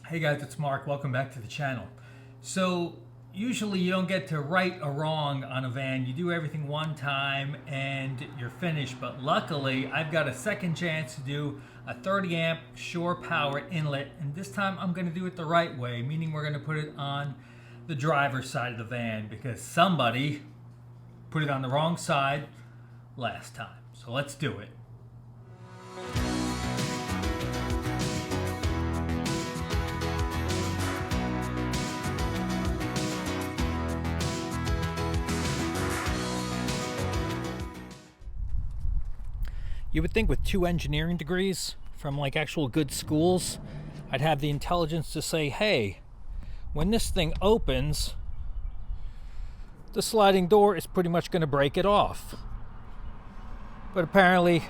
Hey guys, it's Mark. Welcome back to the channel. So usually you don't get to right or wrong on a van. You do everything one time and you're finished. But luckily I've got a second chance to do a 30 amp Shore Power Inlet. And this time I'm going to do it the right way, meaning we're going to put it on the driver's side of the van because somebody put it on the wrong side last time. So let's do it. You would think with 2 engineering degrees from like actual good schools, I'd have the intelligence to say, hey, when this thing opens, the sliding door is pretty much going to break it off. But apparently,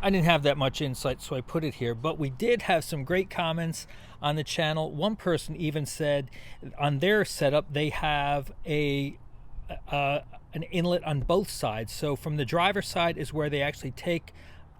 I didn't have that much insight, so I put it here. But we did have some great comments on the channel. One person even said on their setup, they have an inlet on both sides. So from the driver's side is where they actually take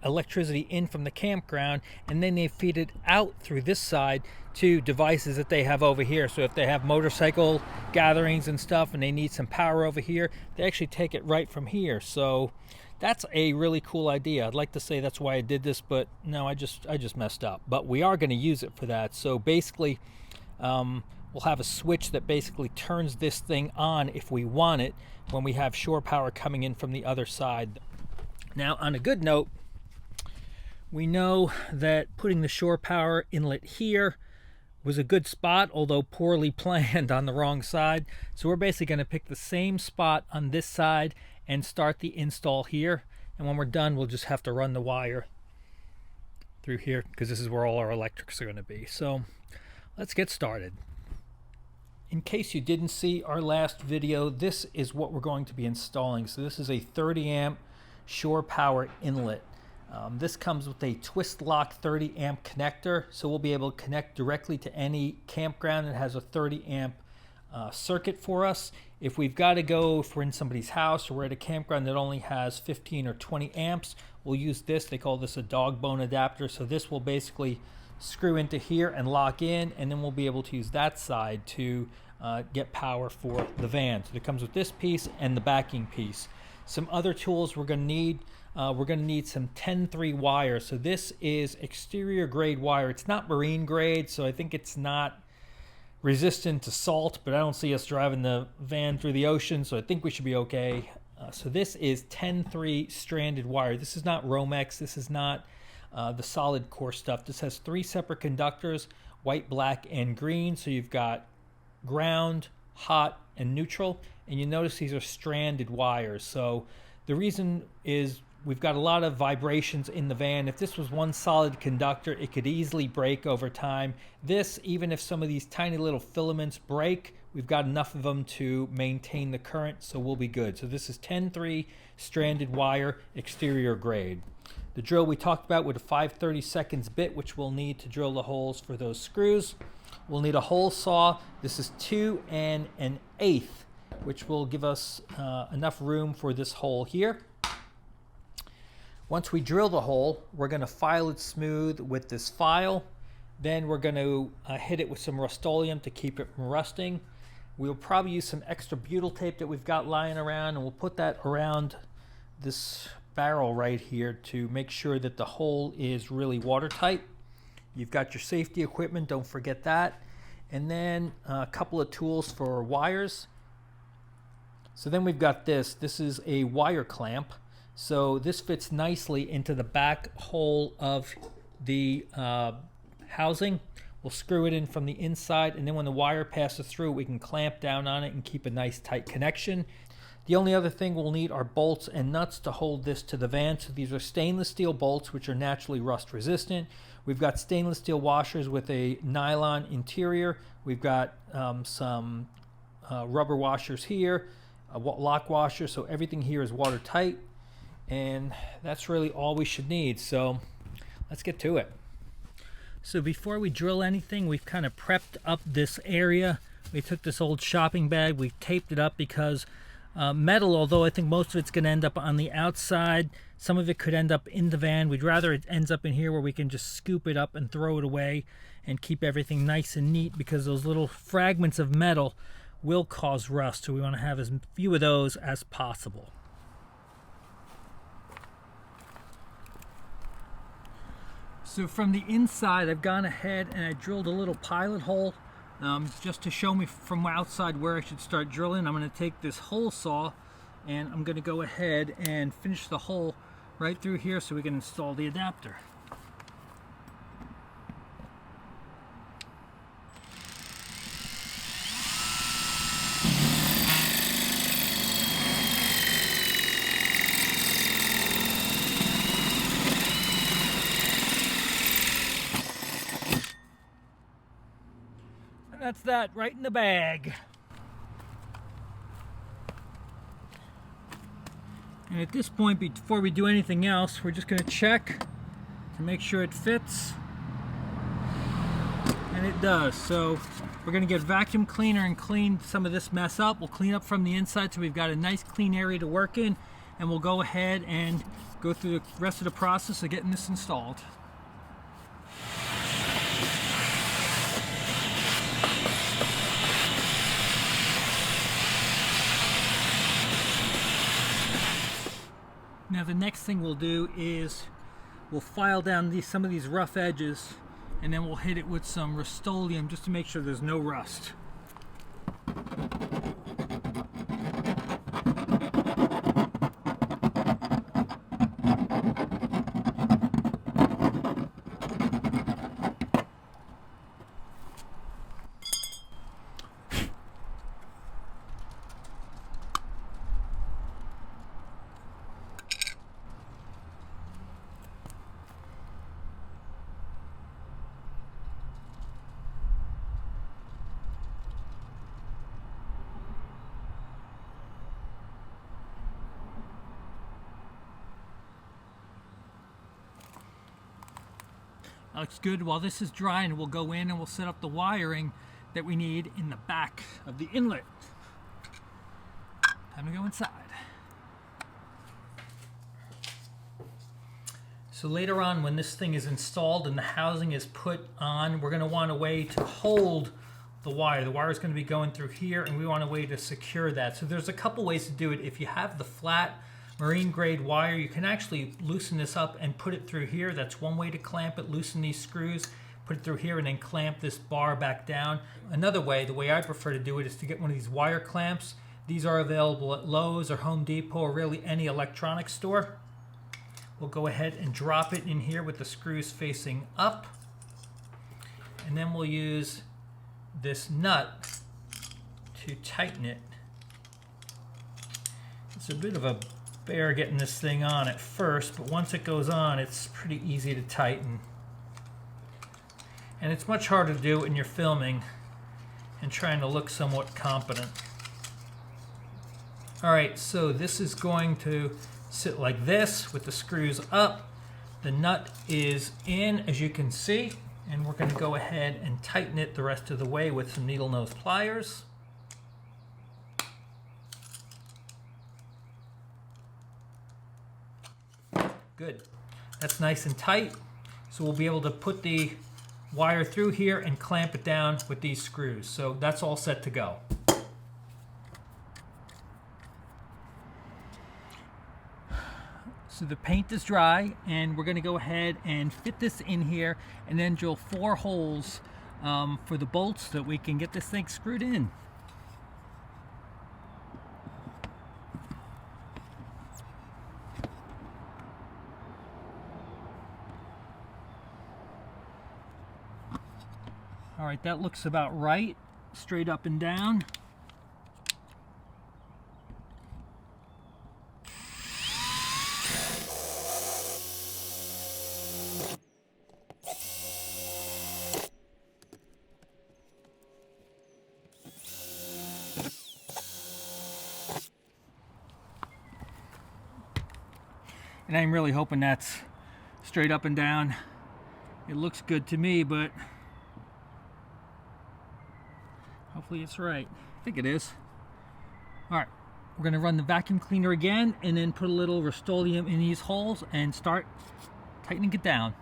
electricity in from the campground, and then they feed it out through this side to devices that they have over here. So if they have motorcycle gatherings and stuff and they need some power over here, they actually take it right from here. So that's a really cool idea. I'd like to say that's why I did this, but no, I just messed up. But we are going to use it for that. So basically we'll have a switch that basically turns this thing on if we want it when we have shore power coming in from the other side. Now, on a good note, we know that putting the shore power inlet here was a good spot, although poorly planned on the wrong side. So we're basically going to pick the same spot on this side and start the install here. And when we're done, we'll just have to run the wire through here because this is where all our electrics are going to be. So let's get started. In case you didn't see our last video, this is what we're going to be installing. So this is a 30 amp Shore Power Inlet. This comes with a twist lock 30 amp connector, so we'll be able to connect directly to any campground that has a 30 amp circuit for us. If we've got to go, if we're in somebody's house or we're at a campground that only has 15 or 20 amps, we'll use this. They call this a dog bone adapter. So this will basically screw into here and lock in, and then we'll be able to use that side to get power for the van. So it comes with this piece and the backing piece. Some other tools we're going to need some 10-3 wire. So this is exterior grade wire. It's not marine grade, so I think it's not resistant to salt, but I don't see us driving the van through the ocean, so I think we should be okay. So this is 10-3 stranded wire. This is not Romex. This is not the solid core stuff. This has 3 separate conductors, white, black, and green. So you've got ground, hot, and neutral. And you notice these are stranded wires. So the reason is we've got a lot of vibrations in the van. If this was one solid conductor, it could easily break over time. This, even if some of these tiny little filaments break, we've got enough of them to maintain the current, so we'll be good. So this is 10-3 stranded wire, exterior grade. The drill we talked about with a 5/32 bit, which we'll need to drill the holes for those screws. We'll need a hole saw. This is 2 1/8, which will give us enough room for this hole here. Once we drill the hole, we're going to file it smooth with this file. Then we're going to hit it with some Rustoleum to keep it from rusting. We'll probably use some extra butyl tape that we've got lying around, and we'll put that around this barrel right here to make sure that the hole is really watertight. You've got your safety equipment, don't forget that. And then a couple of tools for wires. So then we've got this. This is a wire clamp. So this fits nicely into the back hole of the housing. We'll screw it in from the inside, and then when the wire passes through, we can clamp down on it and keep a nice tight connection. The only other thing we'll need are bolts and nuts to hold this to the van. So these are stainless steel bolts, which are naturally rust resistant. We've got stainless steel washers with a nylon interior. We've got some rubber washers here, a lock washer, so everything here is watertight. And that's really all we should need. So let's get to it. So before we drill anything, we've kind of prepped up this area. We took this old shopping bag, we've taped it up because metal, although I think most of it's going to end up on the outside, Some of it could end up in the van. We'd rather it ends up in here where we can just scoop it up and throw it away and keep everything nice and neat, because those little fragments of metal will cause rust, so we want to have as few of those as possible. So from the inside, I've gone ahead and I drilled a little pilot hole just to show me from outside where I should start drilling. I'm going to take this hole saw and I'm going to go ahead and finish the hole right through here so we can install the adapter. That's that right in the bag. And at this point, before we do anything else, we're just going to check to make sure it fits. And it does. So we're going to get vacuum cleaner and clean some of this mess up. We'll clean up from the inside so we've got a nice clean area to work in. And we'll go ahead and go through the rest of the process of getting this installed. Now the next thing we'll do is we'll file down some of these rough edges, and then we'll hit it with some Rustoleum just to make sure there's no rust. That looks good. While this is drying, we'll go in and we'll set up the wiring that we need in the back of the inlet. Time to go inside. So later on, when this thing is installed and the housing is put on, we're going to want a way to hold the wire. The wire is going to be going through here, and we want a way to secure that. So there's a couple ways to do it. If you have the flat marine grade wire, you can actually loosen this up and put it through here. That's one way to clamp it. Loosen these screws, put it through here, and then clamp this bar back down. Another way, the way I prefer to do it, is to get one of these wire clamps. These are available at Lowe's or Home Depot or really any electronics store. We'll go ahead and drop it in here with the screws facing up, and then we'll use this nut to tighten it. It's a bit of a bear getting this thing on at first, but once it goes on, it's pretty easy to tighten. And it's much harder to do when you're filming and trying to look somewhat competent. Alright, so this is going to sit like this with the screws up. The nut is in, as you can see, and we're going to go ahead and tighten it the rest of the way with some needle nose pliers. Good. That's nice and tight, so we'll be able to put the wire through here and clamp it down with these screws. So that's all set to go. So the paint is dry, and we're going to go ahead and fit this in here and then drill 4 holes for the bolts so that we can get this thing screwed in. All right, that looks about right, straight up and down. And I'm really hoping that's straight up and down. It looks good to me, but hopefully it's right. I think it is. All right, We're going to run the vacuum cleaner again and then put a little Rustoleum in these holes and start tightening it down.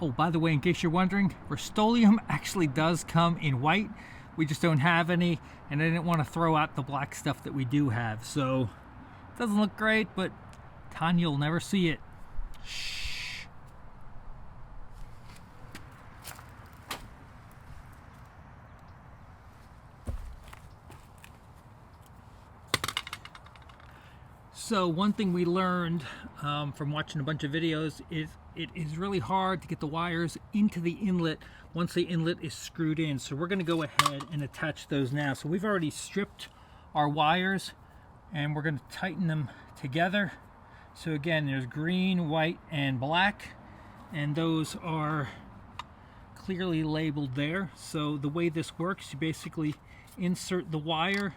Oh, by the way, in case you're wondering, Rustoleum actually does come in white. We just don't have any, and I didn't want to throw out the black stuff that we do have. So, it doesn't look great, but Tanya will never see it. Shh. So one thing we learned from watching a bunch of videos is it is really hard to get the wires into the inlet once the inlet is screwed in. So we're going to go ahead and attach those now. So we've already stripped our wires and we're going to tighten them together. So again, there's green, white, and black, and those are clearly labeled there. So the way this works, you basically insert the wire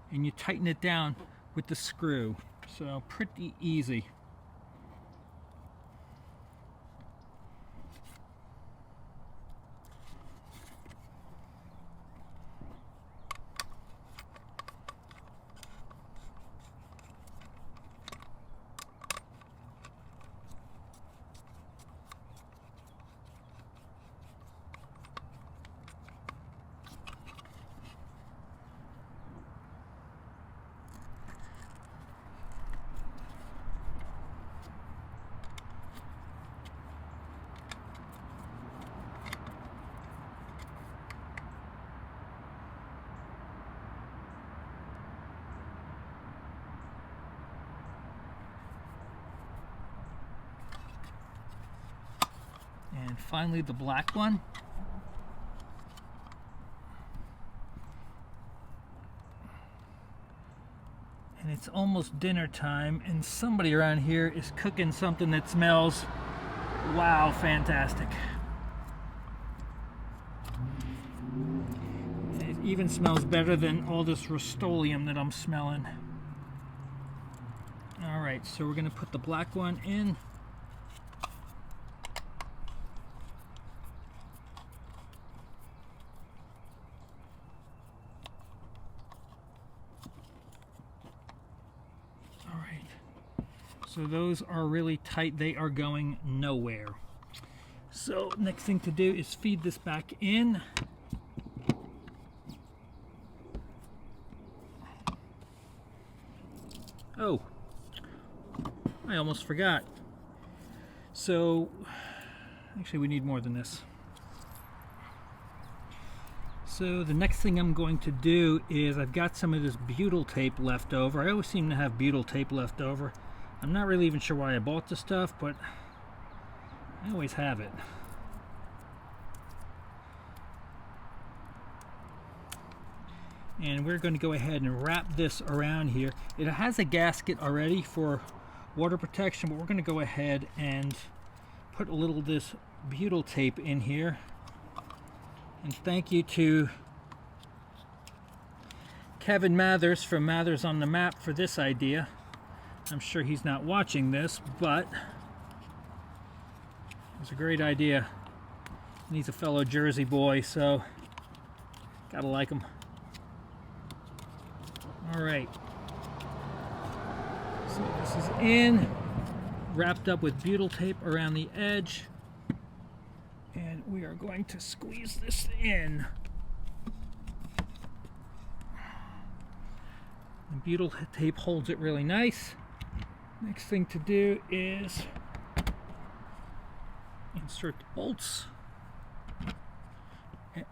and you tighten it down with the screw. So pretty easy. And finally the black one. And it's almost dinner time and somebody around here is cooking something that smells, wow, fantastic. And it even smells better than all this Rustoleum that I'm smelling. Alright, so we're going to put the black one in. So those are really tight, they are going nowhere. So next thing to do is feed this back in. Oh, I almost forgot. So actually we need more than this. So the next thing I'm going to do is I've got some of this butyl tape left over. I always seem to have butyl tape left over. I'm not really even sure why I bought the stuff, but I always have it. And we're going to go ahead and wrap this around here. It has a gasket already for water protection, but we're going to go ahead and put a little of this butyl tape in here. And thank you to Kevin Mathers from Mathers on the Map for this idea. I'm sure he's not watching this, but it's a great idea. And he's a fellow Jersey boy, so gotta like him. All right. So this is in, wrapped up with butyl tape around the edge, and we are going to squeeze this in. The butyl tape holds it really nice. Next thing to do is insert the bolts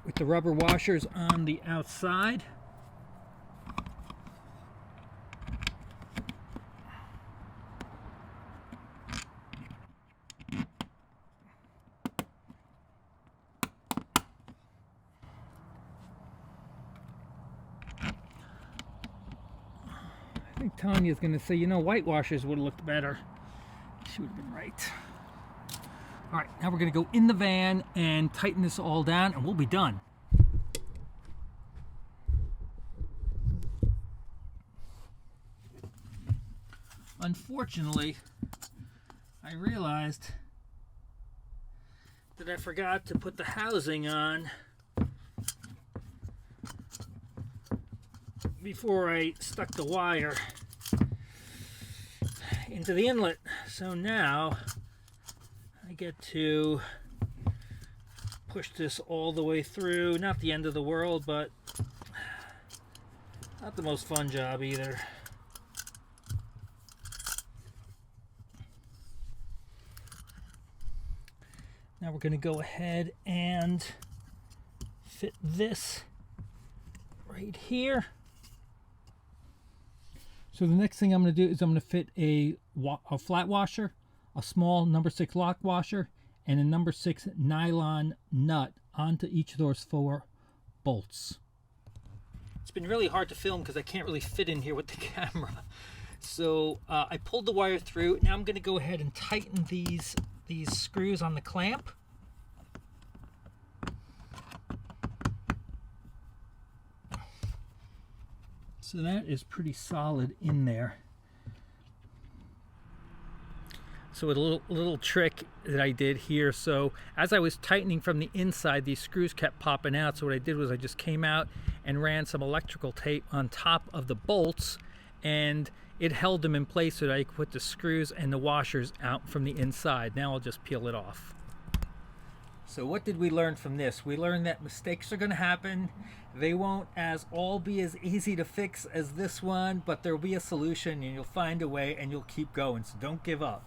with the rubber washers on the outside. I think Tanya's going to say, you know, white washers would have looked better. She would have been right. All right, now we're gonna go in the van and tighten this all down and we'll be done. Unfortunately, I realized that I forgot to put the housing on before I stuck the wire into the inlet. So now I get to push this all the way through. Not the end of the world, but not the most fun job either. Now we're going to go ahead and fit this right here. So the next thing I'm going to do is I'm going to fit a flat washer, a small number 6 lock washer, and a number 6 nylon nut onto each of those 4 bolts. It's been really hard to film because I can't really fit in here with the camera. So I pulled the wire through. Now I'm going to go ahead and tighten these screws on the clamp. So that is pretty solid in there. So a little trick that I did here. So as I was tightening from the inside, these screws kept popping out. So what I did was I just came out and ran some electrical tape on top of the bolts, and it held them in place so that I could put the screws and the washers out from the inside. Now I'll just peel it off. So what did we learn from this? We learned that mistakes are going to happen. They won't all be as easy to fix as this one, but there'll be a solution and you'll find a way and you'll keep going. So don't give up.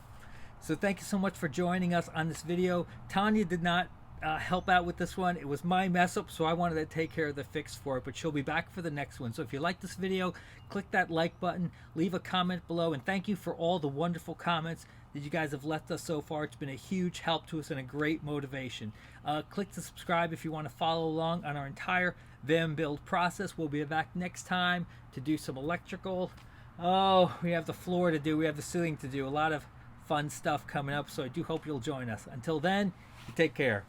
So thank you so much for joining us on this video. Tanya did not help out with this one. It was my mess up, so I wanted to take care of the fix for it, but she'll be back for the next one. So if you like this video, click that like button, leave a comment below, and thank you for all the wonderful comments that you guys have left us so far. It's been a huge help to us and a great motivation. Click to subscribe if you want to follow along on our entire van build process. We'll be back next time to do some electrical. Oh, we have the floor to do, we have the ceiling to do, a lot of fun stuff coming up, so I do hope you'll join us. Until then, you take care.